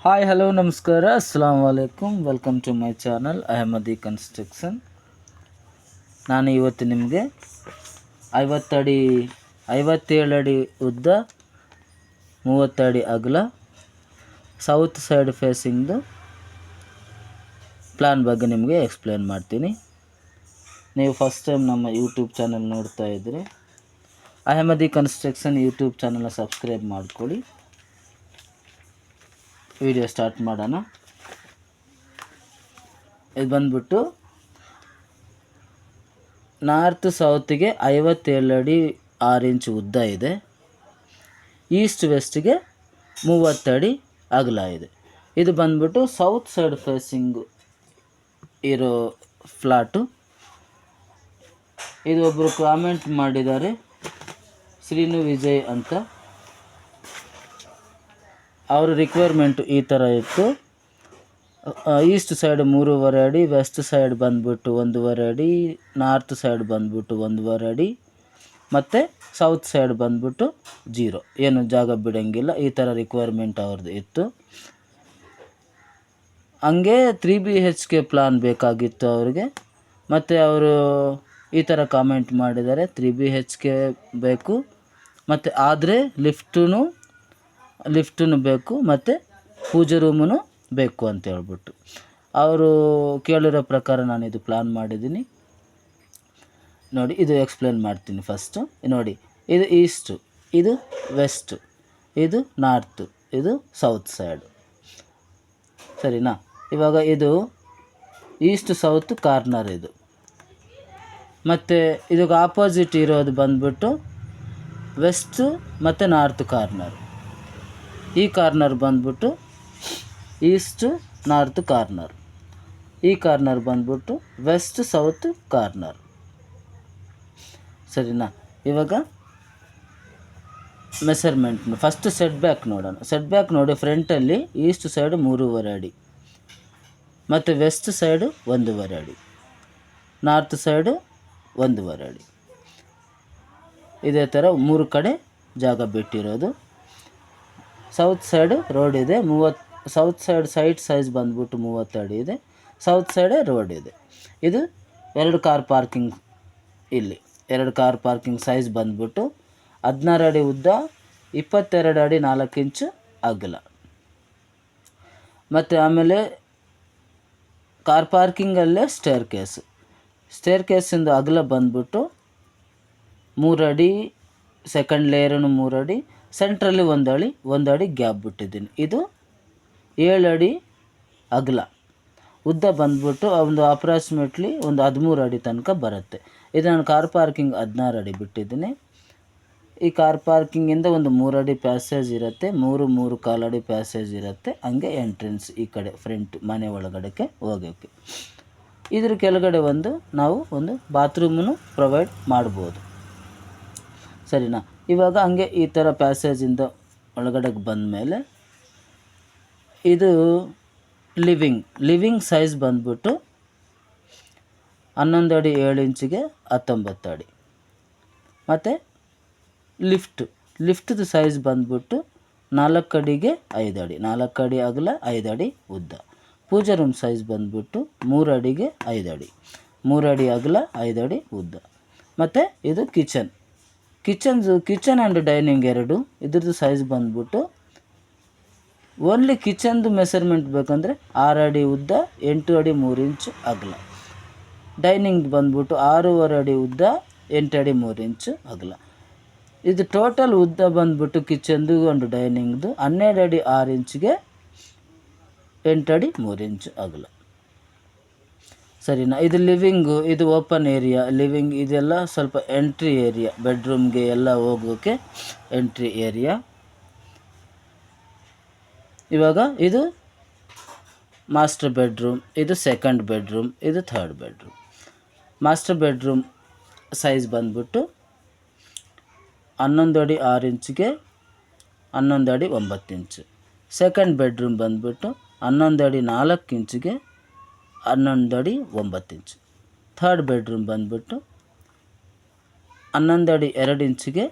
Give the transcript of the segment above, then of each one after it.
Hi hello ನಮಸ್ಕಾರ ಅಸ್ಸಲಾಮು ಅಲೈಕುಮ್. Welcome to my channel Ahmadi construction. ನಾನು ಇವತ್ತು ನಿಮಗೆ 57 ಅಡಿ ಉದ್ದ 30 ಅಡಿ ಅಗಲ ಸೌತ್ ಸೈಡ್ ಫೇಸಿಂಗ್ದು ಪ್ಲ್ಯಾನ್ ಬಗ್ಗೆ ನಿಮಗೆ ಎಕ್ಸ್ಪ್ಲೇನ್ ಮಾಡ್ತೀನಿ. ನೀವು ಫಸ್ಟ್ ಟೈಮ್ ನಮ್ಮ ಯೂಟ್ಯೂಬ್ ಚಾನಲ್ ನೋಡ್ತಾ ಇದ್ದರೆ ಅಹಮದಿ ಕನ್ಸ್ಟ್ರಕ್ಷನ್ ಯೂಟ್ಯೂಬ್ ಚಾನಲ್ನ ಸಬ್ಸ್ಕ್ರೈಬ್ ಮಾಡ್ಕೊಳ್ಳಿ. ವಿಡಿಯೋ ಸ್ಟಾರ್ಟ್ ಮಾಡೋಣ. ಇದು ಬಂದ್ಬಿಟ್ಟು ನಾರ್ತ್ ಸೌತ್ಗೆ 57 ಅಡಿ 6 ಇಂಚ್ ಉದ್ದ ಇದೆ. ಈಸ್ಟ್ ವೆಸ್ಟ್ಗೆ 30 ಅಡಿ ಅಗಲ ಇದೆ. ಇದು ಬಂದ್ಬಿಟ್ಟು ಸೌತ್ ಸೈಡ್ ಫೇಸಿಂಗು ಇರೋ ಫ್ಲಾಟು. ಇದು ಒಬ್ಬರು ಕಾಮೆಂಟ್ ಮಾಡಿದ್ದಾರೆ, ಶ್ರೀನು ವಿಜಯ್ ಅಂತ. ಅವ್ರ ರಿಕ್ವೈರ್ಮೆಂಟು ಈ ಥರ ಇತ್ತು. ಈಸ್ಟ್ ಸೈಡ್ 3.5 ಅಡಿ, ವೆಸ್ಟ್ ಸೈಡ್ ಬಂದ್ಬಿಟ್ಟು 1.5 ಅಡಿ, ನಾರ್ತ್ ಸೈಡ್ ಬಂದ್ಬಿಟ್ಟು 1.5 ಅಡಿ, ಮತ್ತು ಸೌತ್ ಸೈಡ್ ಬಂದ್ಬಿಟ್ಟು 0, ಏನು ಜಾಗ ಬಿಡೋಂಗಿಲ್ಲ. ಈ ಥರ ರಿಕ್ವೈರ್ಮೆಂಟ್ ಅವ್ರದ್ದು ಇತ್ತು. ಹಂಗೆ 3BHK ಪ್ಲಾನ್ ಬೇಕಾಗಿತ್ತು ಅವ್ರಿಗೆ. ಮತ್ತು ಅವರು ಈ ಥರ ಕಾಮೆಂಟ್ ಮಾಡಿದ್ದಾರೆ, 3BHK ಬೇಕು, ಮತ್ತು ಆದರೆ ಲಿಫ್ಟೂ ಬೇಕು, ಮತ್ತು ಪೂಜೆ ರೂಮೂ ಬೇಕು ಅಂತ ಹೇಳ್ಬಿಟ್ಟು ಅವರು ಕೇಳಿರೋ ಪ್ರಕಾರ ನಾನು ಇದು ಪ್ಲ್ಯಾನ್ ಮಾಡಿದ್ದೀನಿ. ನೋಡಿ, ಇದು ಎಕ್ಸ್ಪ್ಲೇನ್ ಮಾಡ್ತೀನಿ ಫಸ್ಟು. ನೋಡಿ, ಇದು ಈಸ್ಟು, ಇದು ವೆಸ್ಟು, ಇದು ನಾರ್ತು, ಇದು ಸೌತ್ ಸೈಡು, ಸರಿನಾ? ಇವಾಗ ಇದು ಈಸ್ಟ್ ಸೌತ್ ಕಾರ್ನರ್ ಇದು. ಮತ್ತು ಇದಕ್ಕೆ ಆಪೋಸಿಟ್ ಇರೋದು ಬಂದ್ಬಿಟ್ಟು ವೆಸ್ಟು ಮತ್ತು ನಾರ್ತ್ ಕಾರ್ನರ್. ಈ ಕಾರ್ನರ್ ಬಂದ್ಬಿಟ್ಟು ಈಸ್ಟು ನಾರ್ತ್ ಕಾರ್ನರ್. ಈ ಕಾರ್ನರ್ ಬಂದ್ಬಿಟ್ಟು ವೆಸ್ಟ್ ಸೌತ್ ಕಾರ್ನರ್, ಸರಿನಾ? ಇವಾಗ ಮೆಸರ್ಮೆಂಟ್ ಫಸ್ಟ್ ಸೆಟ್ ಬ್ಯಾಕ್ ನೋಡೋಣ. ಸೆಟ್ ಬ್ಯಾಕ್ ನೋಡಿ, ಫ್ರಂಟಲ್ಲಿ ಈಸ್ಟ್ ಸೈಡು 3.5 ಅಡಿ, ಮತ್ತು ವೆಸ್ಟ್ ಸೈಡು 1.5 ಅಡಿ, ನಾರ್ತ್ ಸೈಡು 1.5 ಅಡಿ. ಇದೇ ಥರ 3 ಕಡೆ ಜಾಗ ಬಿಟ್ಟಿರೋದು. ಸೌತ್ ಸೈಡ್ ರೋಡ್ ಇದೆ, ಸೌತ್ ಸೈಡ್ ಸೈಜ್ ಬಂದ್ಬಿಟ್ಟು 30 ಅಡಿ ಇದೆ. ಸೌತ್ ಸೈಡೇ ರೋಡ್ ಇದೆ. ಇದು 2 ಕಾರ್ ಪಾರ್ಕಿಂಗ್. ಇಲ್ಲಿ 2 ಕಾರ್ ಪಾರ್ಕಿಂಗ್ ಸೈಜ್ ಬಂದ್ಬಿಟ್ಟು 16 ಅಡಿ ಉದ್ದ, 22 ಅಡಿ 4 ಇಂಚು ಅಗಲ. ಮತ್ತು ಆಮೇಲೆ ಕಾರ್ ಪಾರ್ಕಿಂಗಲ್ಲೇ ಸ್ಟೇರ್ ಕೇಸಿಂದು ಅಗಲ ಬಂದ್ಬಿಟ್ಟು 3 ಅಡಿ, ಸೆಕೆಂಡ್ ಲೇಯರೂ 3 ಅಡಿ, ಸೆಂಟ್ರಲ್ಲಿ 1 ಅಡಿ ಗ್ಯಾಪ್ ಬಿಟ್ಟಿದ್ದೀನಿ. ಇದು 7 ಅಡಿ ಅಗಲ. ಉದ್ದ ಬಂದ್ಬಿಟ್ಟು ಒಂದು ಅಪ್ರಾಕ್ಸಿಮೇಟ್ಲಿ 13 ಅಡಿ ತನಕ ಬರುತ್ತೆ. ಇದು ನಾನು ಕಾರ್ ಪಾರ್ಕಿಂಗ್ 16 ಅಡಿ ಬಿಟ್ಟಿದ್ದೀನಿ. ಈ ಕಾರ್ ಪಾರ್ಕಿಂಗಿಂದ 3 ಅಡಿ ಪ್ಯಾಸೇಜ್ ಇರುತ್ತೆ, 3.25 ಅಡಿ ಪ್ಯಾಸೇಜ್ ಇರುತ್ತೆ. ಹಂಗೆ ಎಂಟ್ರೆನ್ಸ್ ಈ ಕಡೆ ಫ್ರಂಟ್ ಮನೆ ಒಳಗಡೆಗೆ ಹೋಗೋಕ್ಕೆ. ಇದ್ರ ಕೆಳಗಡೆ ನಾವು ಒಂದು ಬಾತ್ರೂಮನ್ನು ಪ್ರೊವೈಡ್ ಮಾಡ್ಬೋದು, ಸರಿನಾ? ಇವಾಗ ಹಂಗೆ ಈ ಥರ ಪ್ಯಾಸೇಜಿಂದ ಒಳಗಡೆಗೆ ಬಂದಮೇಲೆ ಇದು ಲಿವಿಂಗ್ ಸೈಜ್ ಬಂದ್ಬಿಟ್ಟು 11 ಅಡಿ 7 ಇಂಚಿಗೆ 19 ಅಡಿ. ಮತ್ತು ಲಿಫ್ಟ್ದು ಸೈಜ್ ಬಂದ್ಬಿಟ್ಟು 4 ಅಡಿಗೆ 5 ಅಡಿ, 4 ಅಡಿ ಅಗಲ 5 ಅಡಿ ಉದ್ದ. ಪೂಜಾ ರೂಮ್ ಸೈಜ್ ಬಂದ್ಬಿಟ್ಟು 3 ಅಡಿಗೆ 5 ಅಡಿ, 3 ಅಡಿ ಅಗಲ 5 ಅಡಿ ಉದ್ದ. ಮತ್ತು ಇದು ಕಿಚನ್ ಆ್ಯಂಡ್ ಡೈನಿಂಗ್ 2. ಇದ್ರದ್ದು ಸೈಜ್ ಬಂದ್ಬಿಟ್ಟು ಓನ್ಲಿ ಕಿಚನ್ದು ಮೆಸರ್ಮೆಂಟ್ ಬೇಕಂದರೆ 6 ಅಡಿ ಉದ್ದ, 8 ಅಡಿ 3 ಇಂಚು ಅಗಲ. ಡೈನಿಂಗ್ ಬಂದ್ಬಿಟ್ಟು 6.5 ಅಡಿ ಉದ್ದ, 8 ಅಡಿ 3 ಇಂಚು ಅಗಲ. ಇದು ಟೋಟಲ್ ಉದ್ದ ಬಂದ್ಬಿಟ್ಟು ಕಿಚನ್ದು ಒಂದು ಡೈನಿಂಗ್ದು 12 ಅಡಿ 6 ಇಂಚಿಗೆ 8 ಅಡಿ 3 ಇಂಚು ಅಗಲ, ಸರಿನಾ? ಇದು ಲಿವಿಂಗು, ಇದು ಓಪನ್ ಏರಿಯಾ. ಇದೆಲ್ಲ ಸ್ವಲ್ಪ ಎಂಟ್ರಿ ಏರಿಯಾ, ಬೆಡ್ರೂಮ್ಗೆ ಎಲ್ಲ ಹೋಗೋಕ್ಕೆ ಎಂಟ್ರಿ ಏರಿಯಾ. ಇವಾಗ ಇದು ಮಾಸ್ಟರ್ ಬೆಡ್ರೂಮ್, ಇದು ಸೆಕೆಂಡ್ ಬೆಡ್ರೂಮ್, ಇದು third bedroom. Master bedroom size ಬಂದ್ಬಿಟ್ಟು 11 ಅಡಿ 6 ಇಂಚಿಗೆ 11 ಅಡಿ 9 ಇಂಚು. ಸೆಕೆಂಡ್ ಬೆಡ್ರೂಮ್ ಬಂದ್ಬಿಟ್ಟು 11 ಅಡಿ 4 ಇಂಚಿಗೆ 11 ಅಡಿ 9 ಇಂಚು. ಥರ್ಡ್ ಬೆಡ್ರೂಮ್ ಬಂದ್ಬಿಟ್ಟು 11 ಅಡಿ 2 ಇಂಚಿಗೆ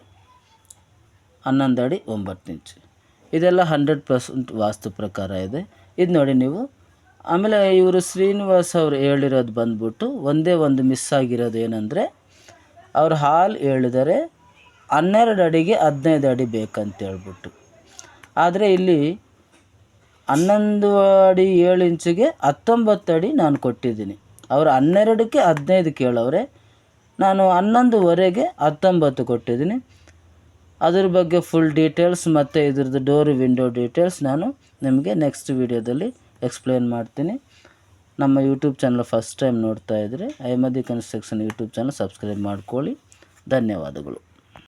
11 ಅಡಿ 9 ಇಂಚು. ಇದೆಲ್ಲ 100% ವಾಸ್ತು ಪ್ರಕಾರ ಇದೆ. ಇದು ನೋಡಿ ನೀವು. ಆಮೇಲೆ ಇವರು ಶ್ರೀನಿವಾಸ್ ಅವರು ಹೇಳಿರೋದು ಬಂದ್ಬಿಟ್ಟು ಒಂದೇ ಒಂದು ಮಿಸ್ ಆಗಿರೋದು ಏನಂದರೆ, ಅವ್ರು ಹಾಲ್ ಹೇಳಿದರೆ 12 ಅಡಿಗೆ 15 ಅಡಿ ಬೇಕಂತ ಹೇಳ್ಬಿಟ್ಟು. ಆದರೆ ಇಲ್ಲಿ 11 ಅಡಿ 7 ಇಂಚಿಗೆ 19 ಅಡಿ ನಾನು ಕೊಟ್ಟಿದ್ದೀನಿ. ಅವರು 12ಕ್ಕೆ 15 ಕೇಳವ್ರೆ, ನಾನು 11ವರೆಗೆ 19 ಕೊಟ್ಟಿದ್ದೀನಿ. ಅದ್ರ ಬಗ್ಗೆ ಫುಲ್ ಡೀಟೇಲ್ಸ್ ಮತ್ತು ಇದ್ರದ್ದು ಡೋರು ವಿಂಡೋ ಡೀಟೇಲ್ಸ್ ನಾನು ನಿಮಗೆ ನೆಕ್ಸ್ಟ್ ವೀಡಿಯೋದಲ್ಲಿ ಎಕ್ಸ್ಪ್ಲೇನ್ ಮಾಡ್ತೀನಿ. ನಮ್ಮ ಯೂಟ್ಯೂಬ್ ಚಾನಲ್ ಫಸ್ಟ್ ಟೈಮ್ ನೋಡ್ತಾ ಇದ್ದರೆ Ahmadi construction YouTube channel subscribe ಮಾಡ್ಕೊಳ್ಳಿ. ಧನ್ಯವಾದಗಳು.